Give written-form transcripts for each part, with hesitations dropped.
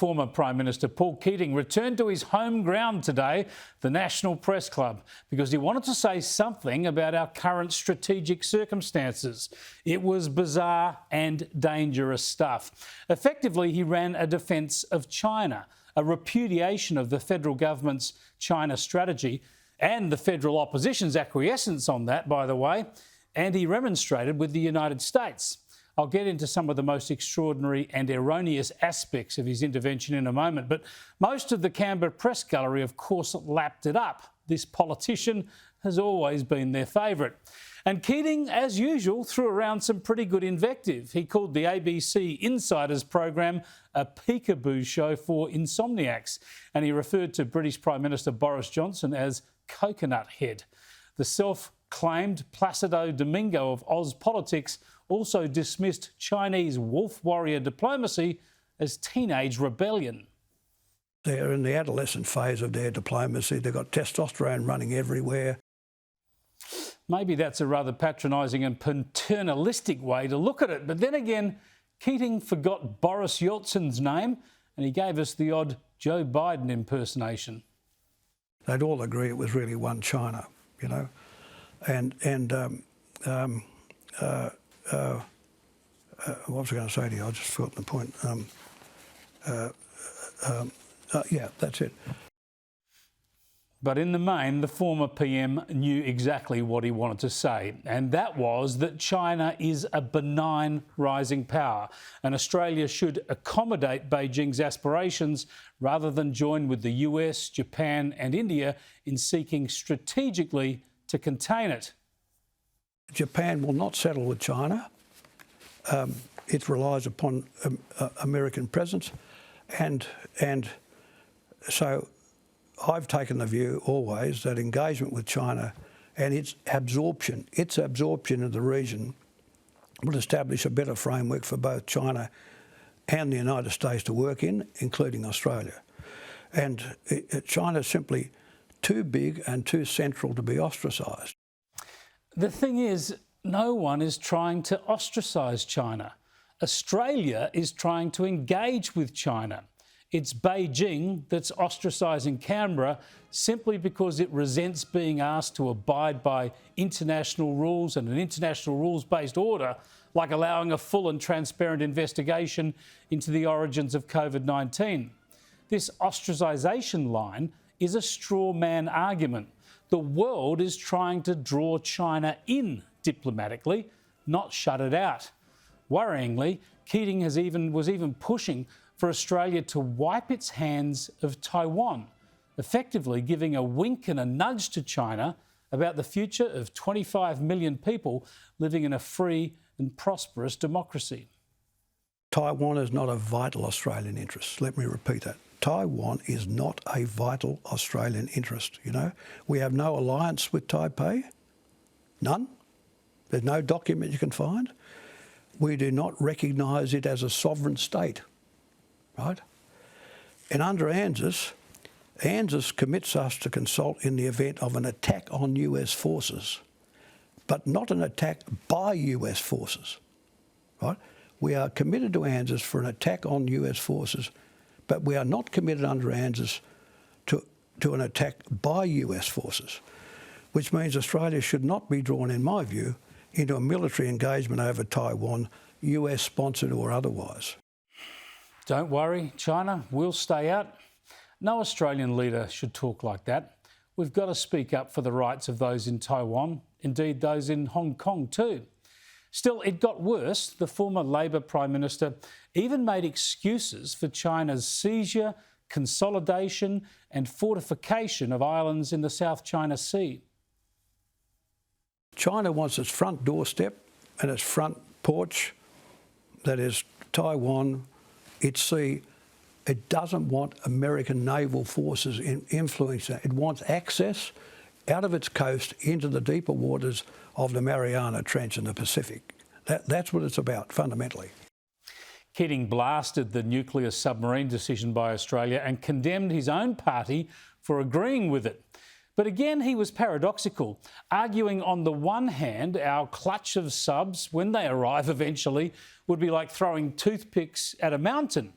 former Prime Minister Paul Keating returned to his home ground today, the National Press Club, because he wanted to say something about our current strategic circumstances. It was bizarre and dangerous stuff. Effectively, he ran a defence of China, a repudiation of the federal government's China strategy and the federal opposition's acquiescence on that, by the way, and he remonstrated with the United States. I'll get into some of the most extraordinary and erroneous aspects of his intervention in a moment, but most of the Canberra press gallery, of course, lapped it up. This politician has always been their favourite. And Keating, as usual, threw around some pretty good invective. He called the ABC Insiders program a peekaboo show for insomniacs, and he referred to British Prime Minister Boris Johnson as coconut head. The self-claimed Placido Domingo of Oz politics also dismissed Chinese wolf warrior diplomacy as teenage rebellion. They're in the adolescent phase of their diplomacy. They've got testosterone running everywhere. Maybe that's a rather patronising and paternalistic way to look at it. But then again, Keating forgot Boris Yeltsin's name and he gave us the odd Joe Biden impersonation. They'd all agree it was really one China, you know. What was I going to say to you? I just forgot the point. Yeah, that's it. But in the main, the former PM knew exactly what he wanted to say, and that was that China is a benign rising power, and Australia should accommodate Beijing's aspirations rather than join with the US, Japan and India in seeking strategically to contain it. Japan will not settle with China. It relies upon American presence, and so I've taken the view always that engagement with China and its absorption of the region will establish a better framework for both China and the United States to work in, including Australia. And China's simply too big and too central to be ostracised. The thing is, no one is trying to ostracise China. Australia is trying to engage with China. It's Beijing that's ostracising Canberra simply because it resents being asked to abide by international rules and an international rules-based order, like allowing a full and transparent investigation into the origins of COVID-19. This ostracisation line is a straw man argument. The world is trying to draw China in diplomatically, not shut it out. Worryingly, Keating was even pushing for Australia to wipe its hands of Taiwan, effectively giving a wink and a nudge to China about the future of 25 million people living in a free and prosperous democracy. Taiwan is not a vital Australian interest. Let me repeat that. Taiwan is not a vital Australian interest, you know. We have no alliance with Taipei, none. There's no document you can find. We do not recognise it as a sovereign state, right? And under ANZUS commits us to consult in the event of an attack on US forces, but not an attack by US forces, right? We are committed to ANZUS for an attack on US forces, but we are not committed under ANZUS to an attack by US forces, which means Australia should not be drawn, in my view, into a military engagement over Taiwan, US-sponsored or otherwise. Don't worry, China, we'll stay out. No Australian leader should talk like that. We've got to speak up for the rights of those in Taiwan, indeed those in Hong Kong too. Still, it got worse. The former Labor Prime Minister even made excuses for China's seizure, consolidation and fortification of islands in the South China Sea. China wants its front doorstep and its front porch, that is Taiwan, its sea. It doesn't want American naval forces influencing it. It wants access out of its coast into the deeper waters of the Mariana Trench in the Pacific. That's what it's about, fundamentally. Keating blasted the nuclear submarine decision by Australia and condemned his own party for agreeing with it. But again, he was paradoxical, arguing on the one hand our clutch of subs, when they arrive eventually, would be like throwing toothpicks at a mountain.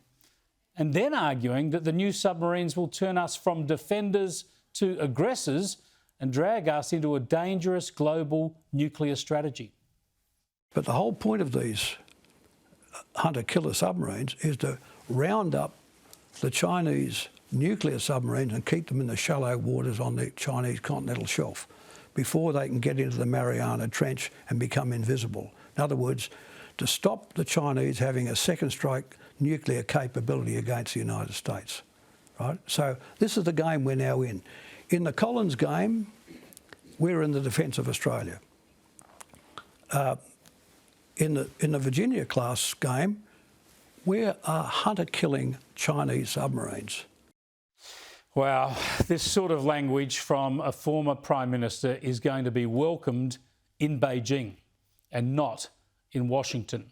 and then arguing that the new submarines will turn us from defenders to aggressors and drag us into a dangerous global nuclear strategy. But the whole point of these hunter-killer submarines is to round up the Chinese nuclear submarines and keep them in the shallow waters on the Chinese continental shelf before they can get into the Mariana Trench and become invisible. In other words, to stop the Chinese having a second strike nuclear capability against the United States, right? So this is the game we're now in. In the Collins game, we're in the defence of Australia. In the Virginia class game, we are hunter-killing Chinese submarines. Wow, this sort of language from a former Prime Minister is going to be welcomed in Beijing and not in Washington.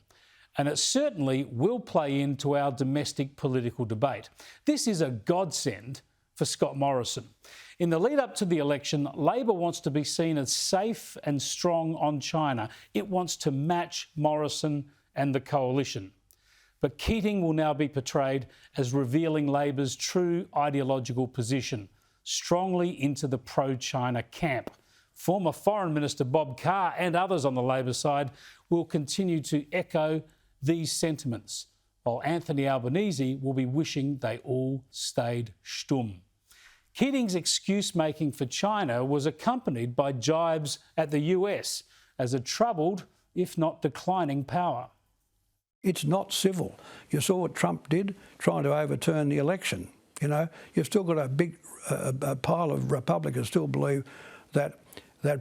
And it certainly will play into our domestic political debate. This is a godsend for Scott Morrison. In the lead up to the election, Labor wants to be seen as safe and strong on China. It wants to match Morrison and the coalition. But Keating will now be portrayed as revealing Labor's true ideological position, strongly into the pro-China camp. Former Foreign Minister Bob Carr and others on the Labor side will continue to echo these sentiments, while Anthony Albanese will be wishing they all stayed stumm. Keating's excuse-making for China was accompanied by jibes at the US as a troubled, if not declining, power. It's not civil. You saw what Trump did, trying to overturn the election. You know, you've still got a big a pile of Republicans still believe that the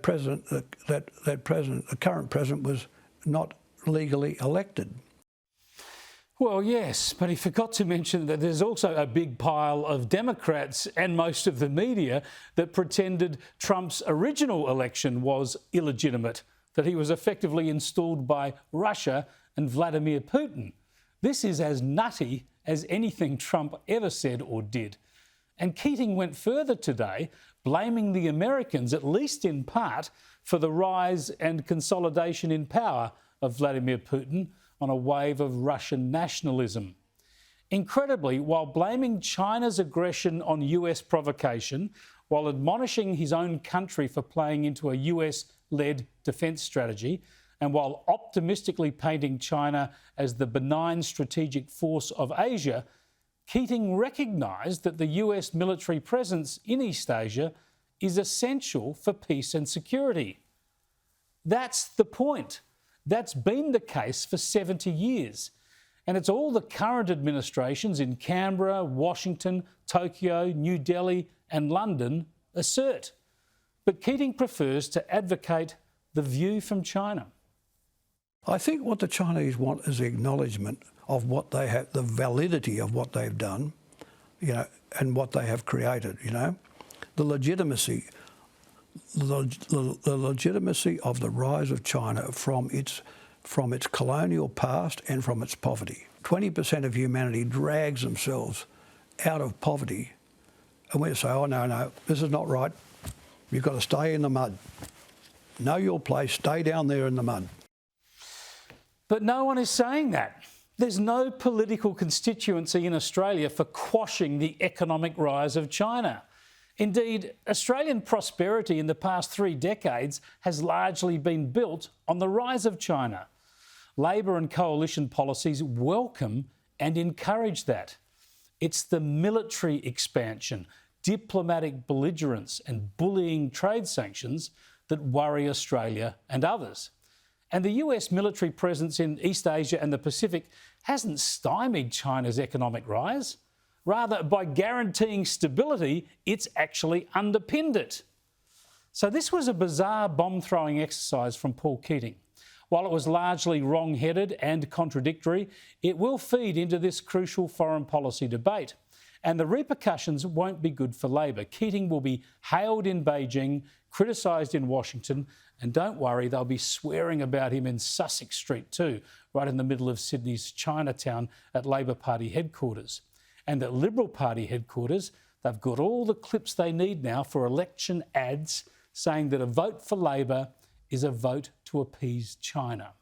current president was not legally elected. Well, yes, but he forgot to mention that there's also a big pile of Democrats and most of the media that pretended Trump's original election was illegitimate, that he was effectively installed by Russia and Vladimir Putin. This is as nutty as anything Trump ever said or did. And Keating went further today, blaming the Americans, at least in part, for the rise and consolidation in power of Vladimir Putin on a wave of Russian nationalism. Incredibly, while blaming China's aggression on US provocation, while admonishing his own country for playing into a US-led defence strategy, and while optimistically painting China as the benign strategic force of Asia, Keating recognised that the US military presence in East Asia is essential for peace and security. That's the point. That's been the case for 70 years. And it's all the current administrations in Canberra, Washington, Tokyo, New Delhi and London assert. But Keating prefers to advocate the view from China. I think what the Chinese want is the acknowledgement of what they have, the validity of what they've done, you know, and what they have created, you know. The legitimacy of the rise of China from its colonial past and from its poverty. 20% of humanity drags themselves out of poverty, and we say, oh, no, this is not right. You've got to stay in the mud. Know your place, stay down there in the mud. But no one is saying that. There's no political constituency in Australia for quashing the economic rise of China. Indeed, Australian prosperity in the past 3 decades has largely been built on the rise of China. Labor and coalition policies welcome and encourage that. It's the military expansion, diplomatic belligerence and bullying trade sanctions that worry Australia and others. And the US military presence in East Asia and the Pacific hasn't stymied China's economic rise. Rather, by guaranteeing stability, it's actually underpinned it. So this was a bizarre bomb-throwing exercise from Paul Keating. While it was largely wrong-headed and contradictory, it will feed into this crucial foreign policy debate. And the repercussions won't be good for Labor. Keating will be hailed in Beijing, criticised in Washington, and don't worry, they'll be swearing about him in Sussex Street too, right in the middle of Sydney's Chinatown at Labor Party headquarters. And at Liberal Party headquarters, they've got all the clips they need now for election ads saying that a vote for Labor is a vote to appease China.